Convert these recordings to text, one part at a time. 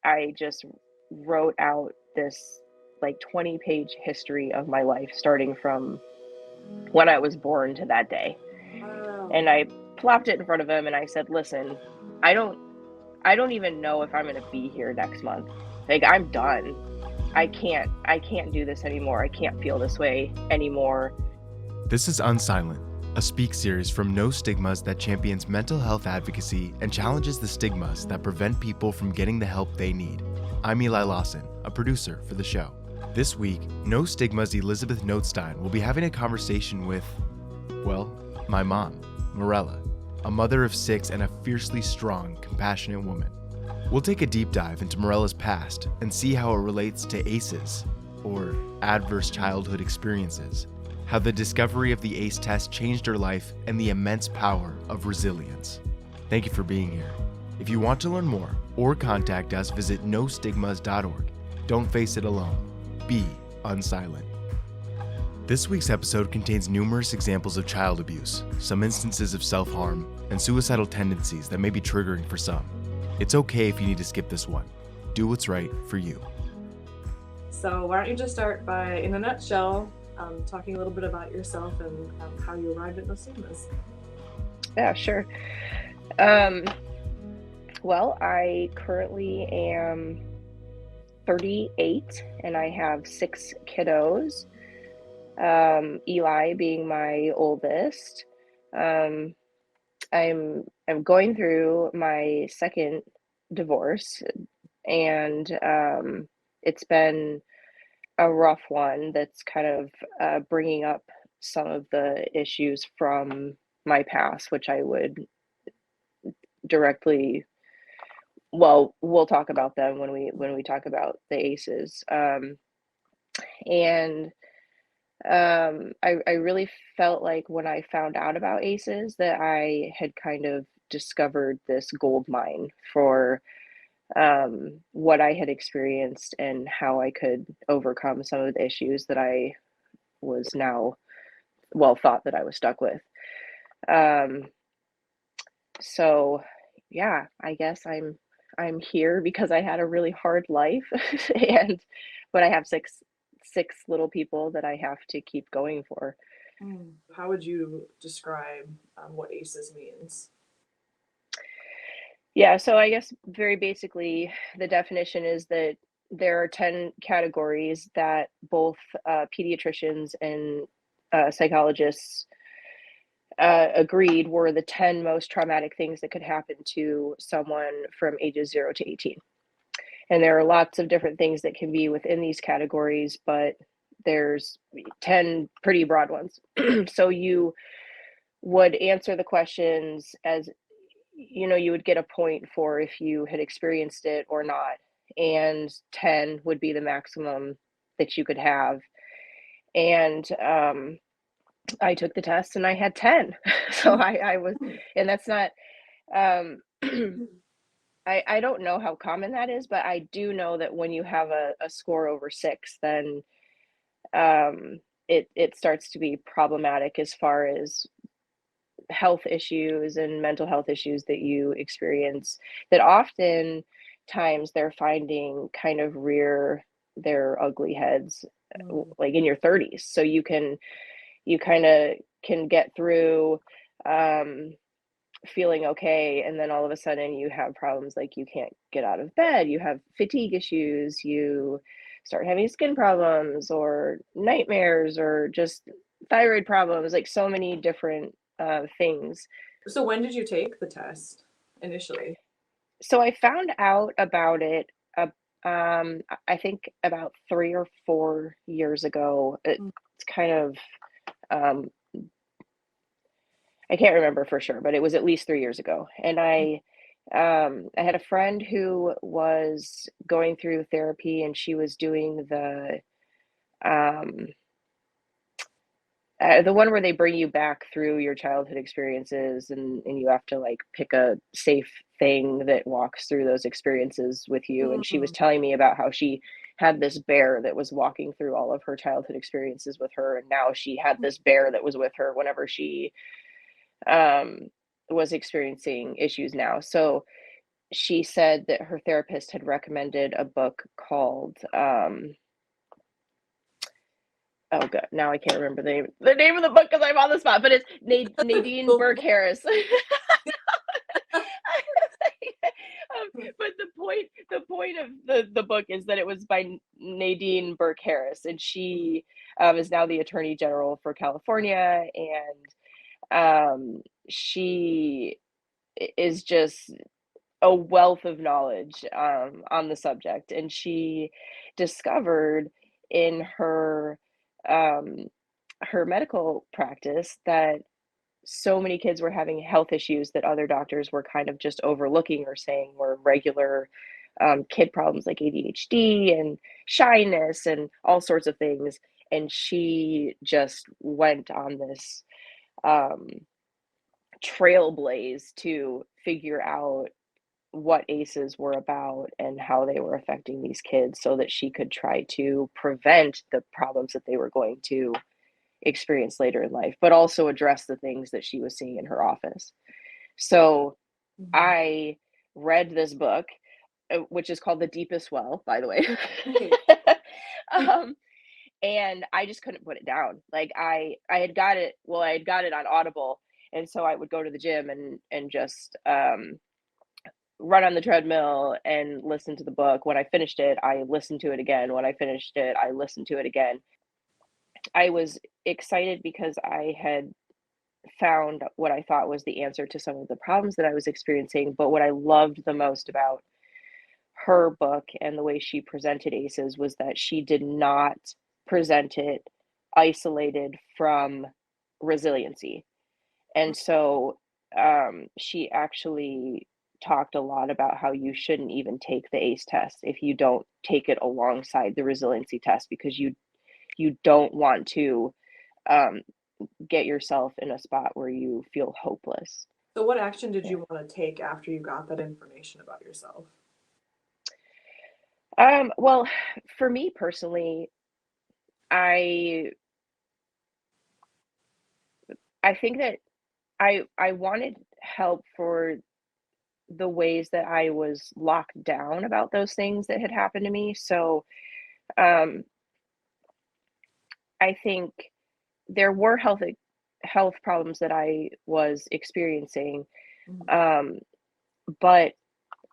I just wrote out this like 20-page history of my life, starting from when I was born to that day. Wow. And I plopped it in front of him and I said, listen, I don't even know if I'm going to be here next month. Like, I'm done. I can't do this anymore. I can't feel this way anymore. This is Unsilent, a speak series from NoStigmas that champions mental health advocacy and challenges the stigmas that prevent people from getting the help they need. I'm Eli Lawson, a producer for the show. This week, NoStigmas' Elizabeth Notestine will be having a conversation with, well, my mom, Marella, a mother of 6 and a fiercely strong, compassionate woman. We'll take a deep dive into Marella's past and see how it relates to A.C.E.s, or adverse childhood experiences, how the discovery of the A.C.E.s test changed her life, and the immense power of resilience. Thank you for being here. If you want to learn more or contact us, visit nostigmas.org. Don't face it alone. Be unsilent. This week's episode contains numerous examples of child abuse, some instances of self-harm, and suicidal tendencies that may be triggering for some. It's okay if you need to skip this one. Do what's right for you. So why don't you just start by, in a nutshell, talking a little bit about yourself and how you arrived at NoStigmas. Yeah, sure. Well, I currently am 38 and I have 6 kiddos. Eli being my oldest. I'm going through my second divorce, and it's been a rough one that's kind of bringing up some of the issues from my past, which I would directly, well, we'll talk about them when we talk about the A.C.E.s. And I really felt like when I found out about A.C.E.s that I had kind of discovered this gold mine for what I had experienced and how I could overcome some of the issues that I was now, well, thought that I was stuck with. Um, so yeah, I guess I'm here because I had a really hard life, and but I have six little people that I have to keep going for. How would you describe what A.C.E.s means? Yeah, so I guess very basically, the definition is that there are 10 categories that both pediatricians and psychologists agreed were the 10 most traumatic things that could happen to someone from ages 0 to 18. And there are lots of different things that can be within these categories, but there's 10 pretty broad ones. So you would answer the questions as, you would get a point for if you had experienced it or not. And 10 would be the maximum that you could have. And I took the test and I had 10. So I was, and that's not, um, I don't know how common that is, but I do know that when you have a score over 6, then it starts to be problematic as far as health issues and mental health issues that you experience, that often times they're finding kind of rear their ugly heads like in your 30s. So you kind of can get through feeling okay, and then all of a sudden you have problems like you can't get out of bed, you have fatigue issues, you start having skin problems or nightmares or just thyroid problems, like so many different things. So when did you take the test initially? So I found out about it, I think about 3 or 4 years ago. It's kind of, um, I can't remember for sure, but it was at least 3 years ago. And I had a friend who was going through therapy, and she was doing um, the one where they bring you back through your childhood experiences, and you have to like pick a safe thing that walks through those experiences with you. And she was telling me about how she had this bear that was walking through all of her childhood experiences with her, and now she had this bear that was with her whenever she um was experiencing issues now. So she said that her therapist had recommended a book called, oh god, now I can't remember the name of the book because I'm on the spot, but it's Nadine Burke Harris. But the point of the book is that it was by Nadine Burke Harris, and she is now the Attorney General for California, and she is just a wealth of knowledge on the subject, and she discovered in um, her medical practice that so many kids were having health issues that other doctors were kind of just overlooking or saying were regular kid problems like ADHD and shyness and all sorts of things. And she just went on this um, trailblaze to figure out what ACEs were about and how they were affecting these kids so that she could try to prevent the problems that they were going to experience later in life, but also address the things that she was seeing in her office. So I read this book, which is called The Deepest Well, by the way. And I just couldn't put it down. Like I had got it, well, I had got it on Audible. And so I would go to the gym and just run on the treadmill and listen to the book. When I finished it, I listened to it again. When I finished it, I listened to it again. I was excited because I had found what I thought was the answer to some of the problems that I was experiencing. But what I loved the most about her book and the way she presented ACEs was that she did not present it isolated from resiliency. And so she actually talked a lot about how you shouldn't even take the ACE test if you don't take it alongside the resiliency test, because you don't want to um, get yourself in a spot where you feel hopeless. So what action did Yeah. you want to take after you got that information about yourself? Well, for me personally, I think that I wanted help for the ways that I was locked down about those things that had happened to me. So um, I think there were health problems that I was experiencing, um, but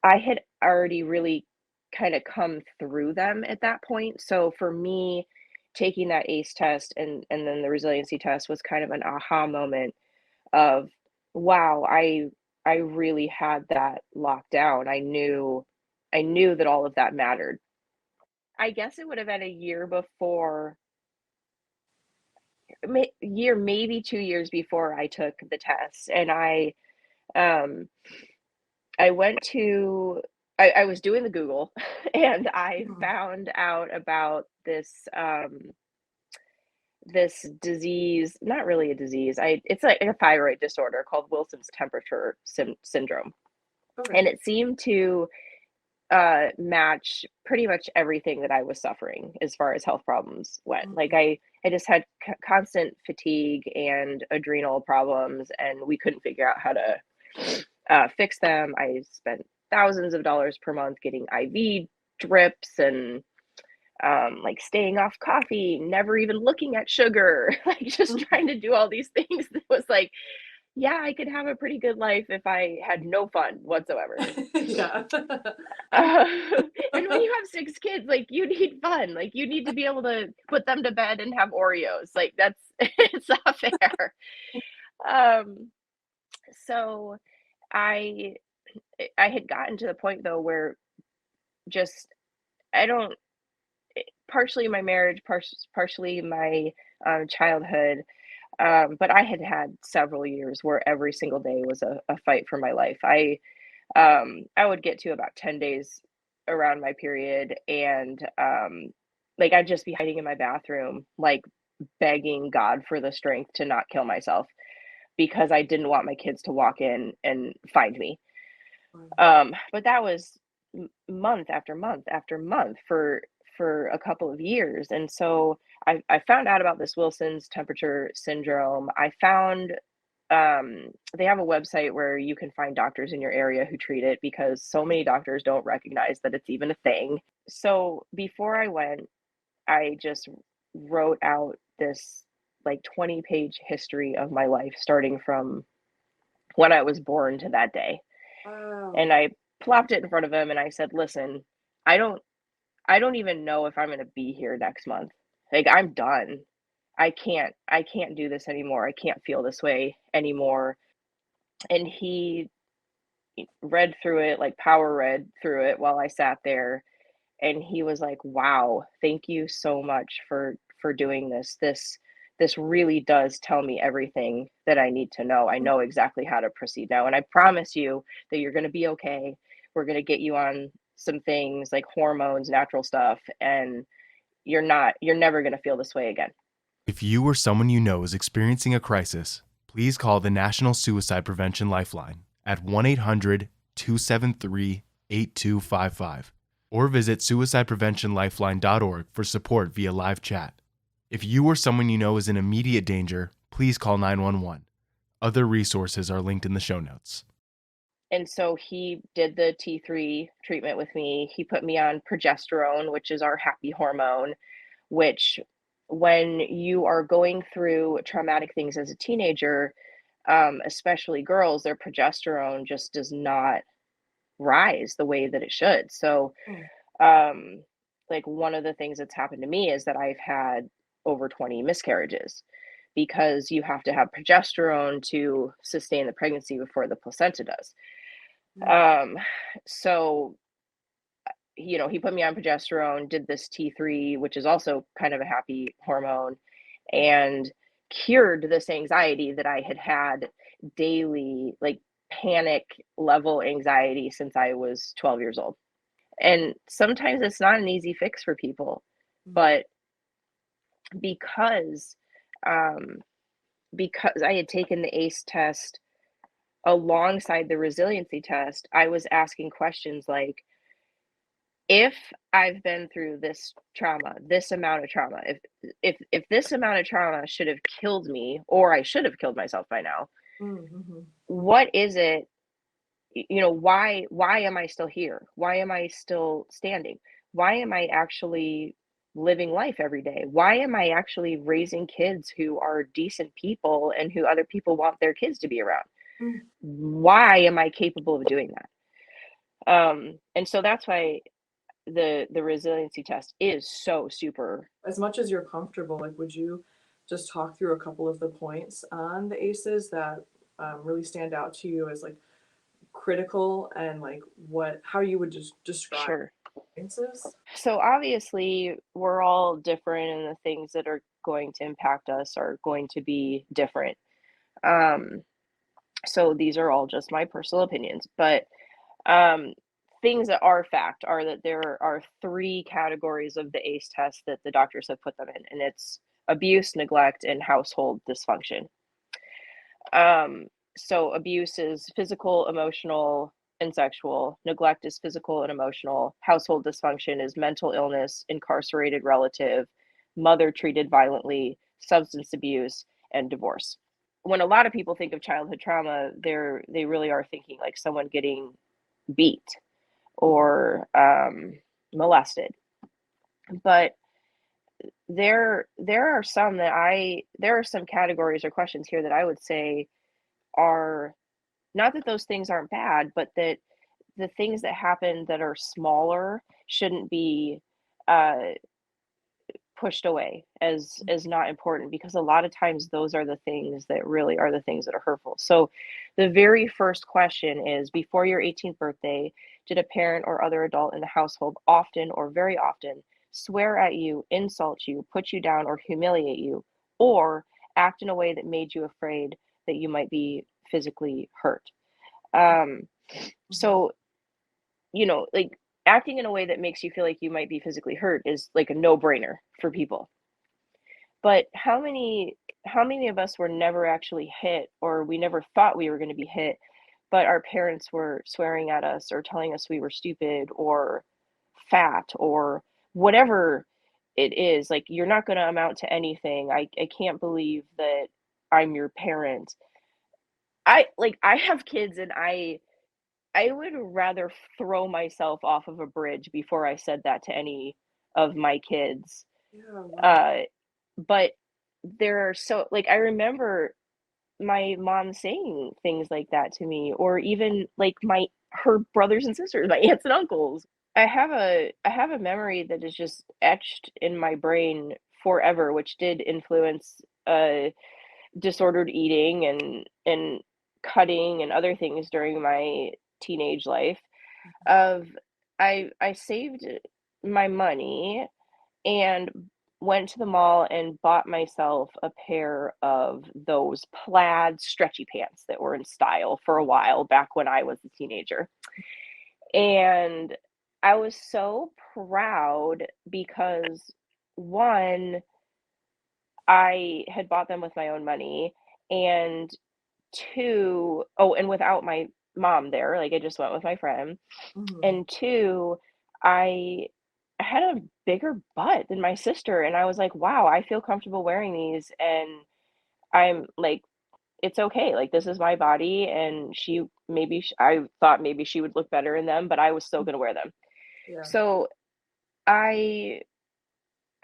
I had already really kind of come through them at that point. So for me, taking that ACE test and then the resiliency test was kind of an aha moment of, wow, I really had that locked down. I knew that all of that mattered. I guess it would have been a year before, maybe 2 years before I took the test, and um I went to I was doing the Google and I found out about this disease, not really a disease. It's like a thyroid disorder called Wilson's temperature syndrome. Okay. And it seemed to match pretty much everything that I was suffering as far as health problems went. Like I just had constant fatigue and adrenal problems, and we couldn't figure out how to fix them. I spent thousands of dollars per month getting IV drips and like staying off coffee, never even looking at sugar, like just trying to do all these things that was like, yeah, I could have a pretty good life if I had no fun whatsoever. Yeah. And when you have 6 kids, like you need fun. Like you need to be able to put them to bed and have Oreos. Like that's it's not fair. Um, so I I had gotten to the point though where just I don't partially my marriage, partially my childhood, but I had had several years where every single day was a fight for my life. I would get to about 10 days around my period, and like I'd just be hiding in my bathroom, like begging God for the strength to not kill myself because I didn't want my kids to walk in and find me. But that was month after month after month for a couple of years. And so I found out about this Wilson's temperature syndrome. I found they have a website where you can find doctors in your area who treat it, because so many doctors don't recognize that it's even a thing. So before I went, I just wrote out this like 20-page history of my life, starting from when I was born to that day. Wow. And I plopped it in front of him and I said, listen, I don't I don't even know if I'm going to be here next month. Like, I'm done. I can't do this anymore. I can't feel this way anymore. And he read through it, like power read through it while I sat there, and he was like, "Wow, thank you so much for doing this. This really does tell me everything that I need to know. I know exactly how to proceed now, and I promise you that you're going to be okay. We're going to get you on some things like hormones, natural stuff, and you're never going to feel this way again." If you or someone you know is experiencing a crisis, please call the National Suicide Prevention Lifeline at 1-800-273-8255 or visit suicidepreventionlifeline.org for support via live chat. If you or someone you know is in immediate danger, please call 911. Other resources are linked in the show notes. And so he did the T3 treatment with me. He put me on progesterone, which is our happy hormone, which when you are going through traumatic things as a teenager, especially girls, their progesterone just does not rise the way that it should. So, Mm. like, one of the things that's happened to me is that I've had over 20 miscarriages, because you have to have progesterone to sustain the pregnancy before the placenta does. Mm. Um, so he put me on progesterone, did this T3, which is also kind of a happy hormone, and cured this anxiety that I had had daily, like panic level anxiety since I was 12 years old. And sometimes it's not an easy fix for people, Mm. but because um, because I had taken the ACE test alongside the resiliency test, I was asking questions like, if I've been through this trauma, this amount of trauma, if this amount of trauma should have killed me, or I should have killed myself by now, Mm-hmm. what is it, why am I still here? Why am I still standing? Why am I actually living life every day? Why am I actually raising kids who are decent people and who other people want their kids to be around? Mm. Why am I capable of doing that? And so that's why the resiliency test is so super. As much as you're comfortable, like, would you just talk through a couple of the points on the ACEs that really stand out to you as like critical, and like how you would just describe Sure. ACEs? So obviously we're all different, and the things that are going to impact us are going to be different. Um, so these are all just my personal opinions, but um, things that are fact are that there are three categories of the ACE test that the doctors have put them in, and it's abuse, neglect, and household dysfunction. Um, so abuse is physical, emotional, and sexual. Neglect is physical and emotional. Household dysfunction is mental illness, incarcerated relative, mother treated violently, substance abuse, and divorce. When a lot of people think of childhood trauma, they really are thinking like someone getting beat or molested. But there are some categories or questions here that I would say are not that those things aren't bad, but that the things that happen that are smaller shouldn't be uh, pushed away as not important, because a lot of times those are the things that really are the things that are hurtful. So the very first question is, before your 18th birthday, did a parent or other adult in the household often or very often swear at you, insult you, put you down, or humiliate you, or act in a way that made you afraid that you might be physically hurt? um Mm-hmm. so like, acting in a way that makes you feel like you might be physically hurt is like a no-brainer for people. But how many of us were never actually hit, or we never thought we were going to be hit, but our parents were swearing at us or telling us we were stupid or fat or whatever it is? Like, you're not going to amount to anything. I can't believe that I'm your parent. I have kids, and I would rather throw myself off of a bridge before I said that to any of my kids. Yeah, wow. Uh, but there are so like, I remember my mom saying things like that to me, or even, like, her brothers and sisters, my aunts and uncles. I have a memory that is just etched in my brain forever, which did influence, disordered eating and cutting and other things during my teenage life. Of I saved my money and went to the mall and bought myself a pair of those plaid stretchy pants that were in style for a while back when I was a teenager. And I was so proud because, one, I had bought them with my own money, and two, oh, and without my mom there, like, I just went with my friend, Mhm. and two, I had a bigger butt than my sister, and I was like, "Wow, I feel comfortable wearing these, and I'm like, it's okay, like, this is my body," and I thought maybe she would look better in them, but I was still gonna wear them. Yeah. So, I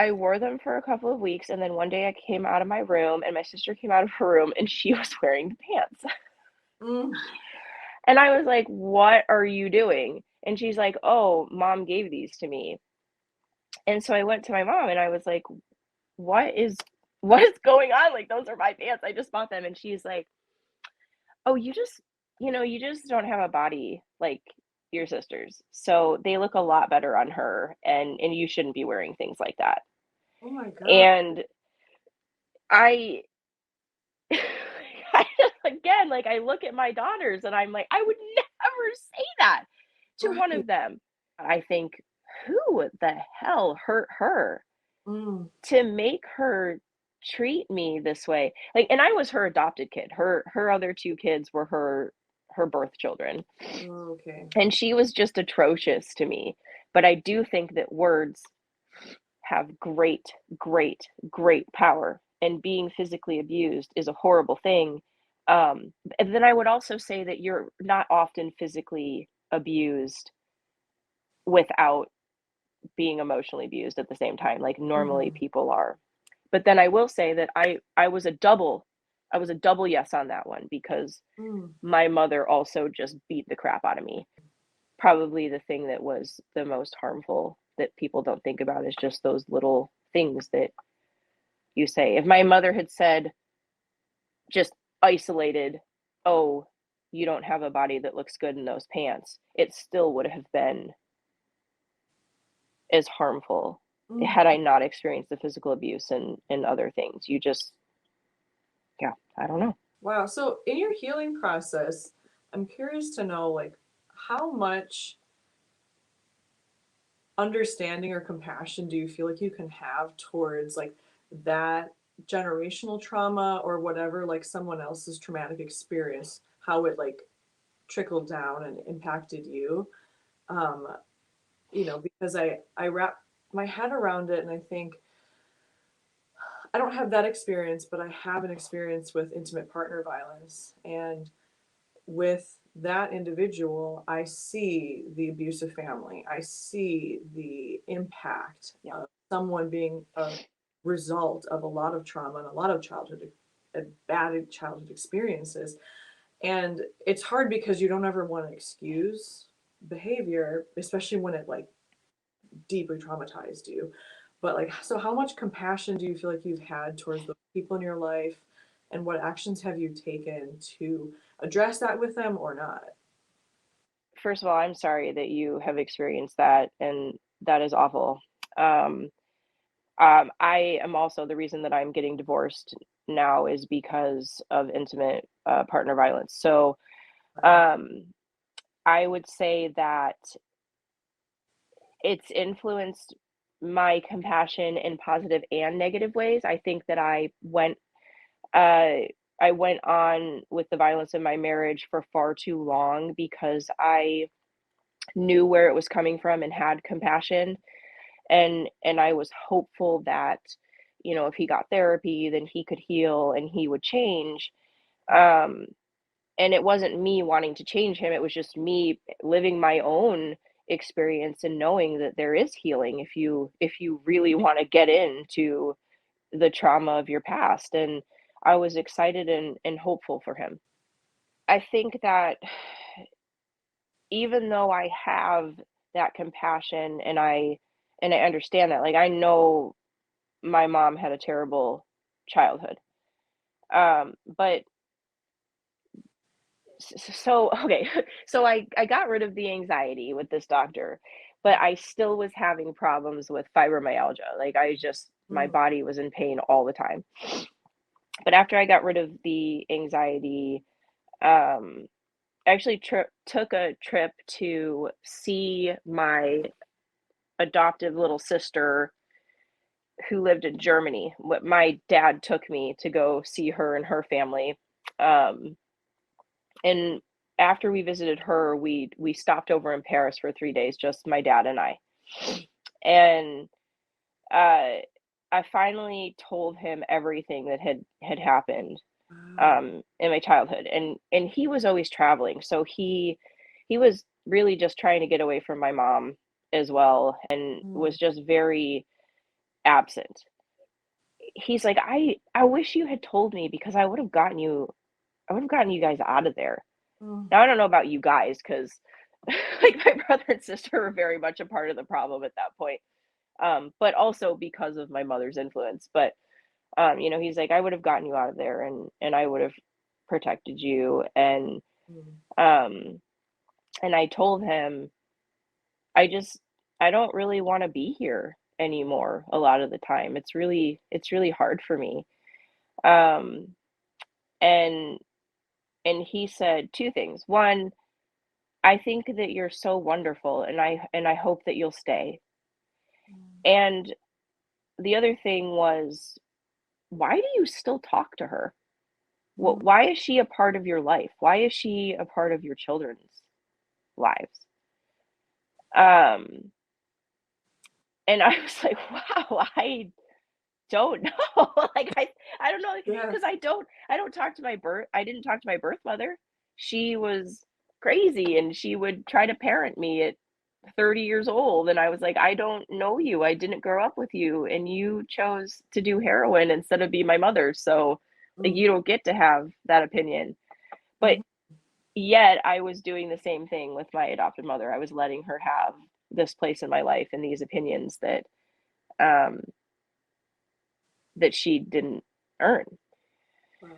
I wore them for a couple of weeks, and then one day I came out of my room, and my sister came out of her room, and she was wearing the pants. Mm. And I was like, "What are you doing?" And she's like, "Oh, mom gave these to me." And so I went to my mom and I was like, "What is what is going on? Like, those are my pants. I just bought them." And she's like, "Oh, you just don't have a body like your sisters. So they look a lot better on her, and you shouldn't be wearing things like that." Oh my god. And I I again, like, I look at my daughters and I'm like, I would never say that to one Right. of them. I think, who the hell hurt her Mm. to make her treat me this way? Like, and I was her adopted kid. Her other two kids were her birth children. Okay. And she was just atrocious to me. But I do think that words have great, great, great power, and being physically abused is a horrible thing. And then I would also say that you're not often physically abused without being emotionally abused at the same time, like normally Mhm. people are. But then I will say that I was a double yes on that one, because Mm. my mother also just beat the crap out of me. Probably the thing that was the most harmful that people don't think about is just those little things that you say. If my mother had said, just isolated, "Oh, you don't have a body that looks good in those pants," it still would have been as harmful Mm. had I not experienced the physical abuse and other things. Yeah, I don't know. Wow. So in your healing process, I'm curious to know like how much understanding or compassion do you feel like you can have towards like that generational trauma or whatever like someone else's traumatic experience, how it like trickled down and impacted you? Um, because I wrap my head around it and I think I don't have that experience, but I have an experience with intimate partner violence. And with that individual, I see the abusive family. I see the impact Yeah. of someone being a result of a lot of trauma and a lot of bad childhood experiences. And it's hard because you don't ever want to excuse behavior, especially when it like deeply traumatized you. But like, so how much compassion do you feel like you've had towards the people in your life, and what actions have you taken to address that with them or not? First of all, I'm sorry that you have experienced that, and that is awful. Um, I am also the reason that I'm getting divorced now is because of intimate, partner violence. So, Wow. um, I would say that it's influenced my compassion in positive and negative ways. I think that uh, I went on with the violence in my marriage for far too long because I knew where it was coming from and had compassion, and I was hopeful that, if he got therapy, then he could heal and he would change. Um, and it wasn't me wanting to change him, it was just me living my own experience and knowing that there is healing if you really want to get into the trauma of your past. And I was excited and hopeful for him. I think that even though I have that compassion and I understand that, like, I know my mom had a terrible childhood. But so okay, so I got rid of the anxiety with this doctor, but I still was having problems with fibromyalgia. Like, I just my Mm. body was in pain all the time. But after I got rid of the anxiety, um, I actually took a trip to see my adoptive little sister who lived in Germany. What my dad took me to go see her and her family. Um, and after we visited her, we stopped over in Paris for 3 days, just my dad and I. And uh, I finally told him everything that had happened Wow. in my childhood, and he was always traveling, so he was really just trying to get away from my mom as well, and Mm. was just very absent. He's like, I wish you had told me because I would have gotten you guys out of there. Mm. Now I don't know about you guys because like my brother and sister were very much a part of the problem at that point. But also because of my mother's influence. But he's like, I would have gotten you out of there and I would have protected you. Mm. Um and I told him I just I don't really want to be here anymore a lot of the time. It's really hard for me. Um and and he said two things. One, I think that you're so wonderful and I hope that you'll stay. Mm. And the other thing was, why do you still talk to her? Mm. Why is she a part of your life? Why is she a part of your children's lives? Um, and I was like, wow, I don't know. Like I don't know Yes. because I don't talk to I didn't talk to my birth mother. She was crazy and she would try to parent me at 30 years old, and I was like, I don't know you. I didn't grow up with you and you chose to do heroin instead of be my mother. So like, Mm. you don't get to have that opinion. But Mhm. yet I was doing the same thing with my adopted mother. I was letting her have this place in my life and these opinions um that she didn't earn. Wow.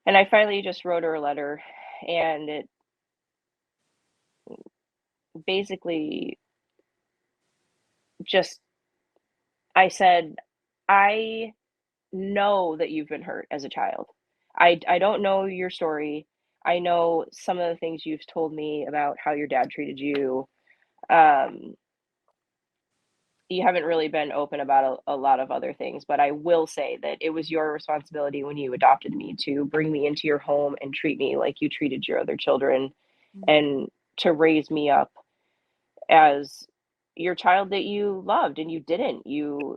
And I finally just wrote her a letter, and it basically just I said, I know that you've been hurt as a child. I don't know your story. I know some of the things you've told me about how your dad treated you. Um, you haven't really been open about a lot of other things, but I will say that it was your responsibility when you adopted me to bring me into your home and treat me like you treated your other children Mm. and to raise me up as your child that you loved and you didn't. You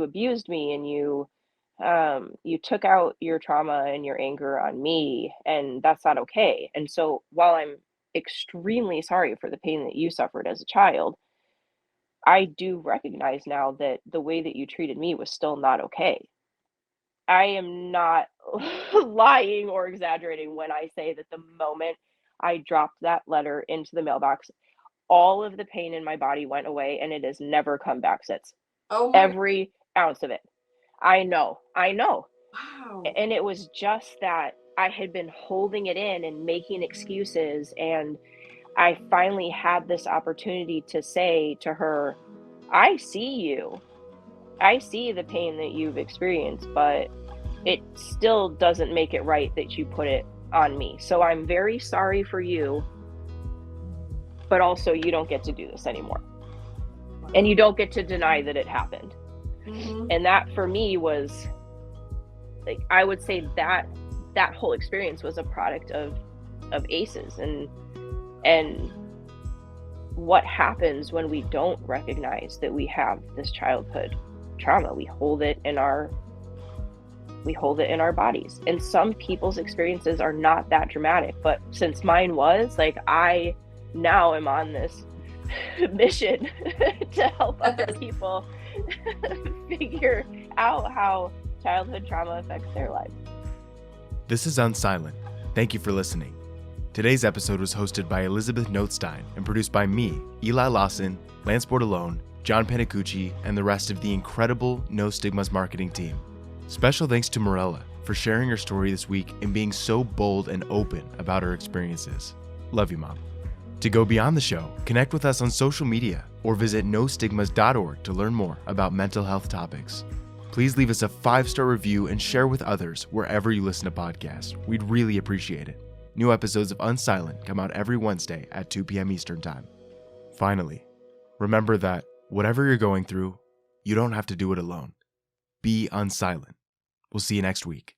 abused me and you took out your trauma and your anger on me, and that's not okay. And so while I'm extremely sorry for the pain that you suffered as a child, I do recognize now that the way that you treated me was still not okay. I am not lying or exaggerating when I say that the moment I dropped that letter into the mailbox, all of the pain in my body went away and it has never come back since. Oh my. Every ounce of it. I know. Wow. And it was just that I had been holding it in and making excuses. And I finally had this opportunity to say to her, I see you. I see the pain that you've experienced, but it still doesn't make it right that you put it on me. So I'm very sorry for you, but also you don't get to do this anymore. And you don't get to deny that it happened. Mm-hmm. And that for me was like, I would say that that whole experience was a product of A.C.E.s and what happens when we don't recognize that we have this childhood trauma. We hold it in our we hold it in our bodies. And some people's experiences are not that dramatic, but since mine was, like, I now am on this mission to help other people figure out how childhood trauma affects their lives. This is Unsilent. Thank you for listening. Today's episode was hosted by Elizabeth Notestine and produced by me, Eli Lawson, Lance Bordelon, John Panicucci, and the rest of the incredible NoStigmas marketing team. Special thanks to Marella for sharing her story this week and being so bold and open about her experiences. Love you, Mom. To go beyond the show, connect with us on social media or visit nostigmas.org to learn more about mental health topics. Please leave us a 5-star review and share with others wherever you listen to podcasts. We'd really appreciate it. New episodes of Unsilent come out every Wednesday at 2 p.m. Eastern Time. Finally, remember that whatever you're going through, you don't have to do it alone. Be unsilent. We'll see you next week.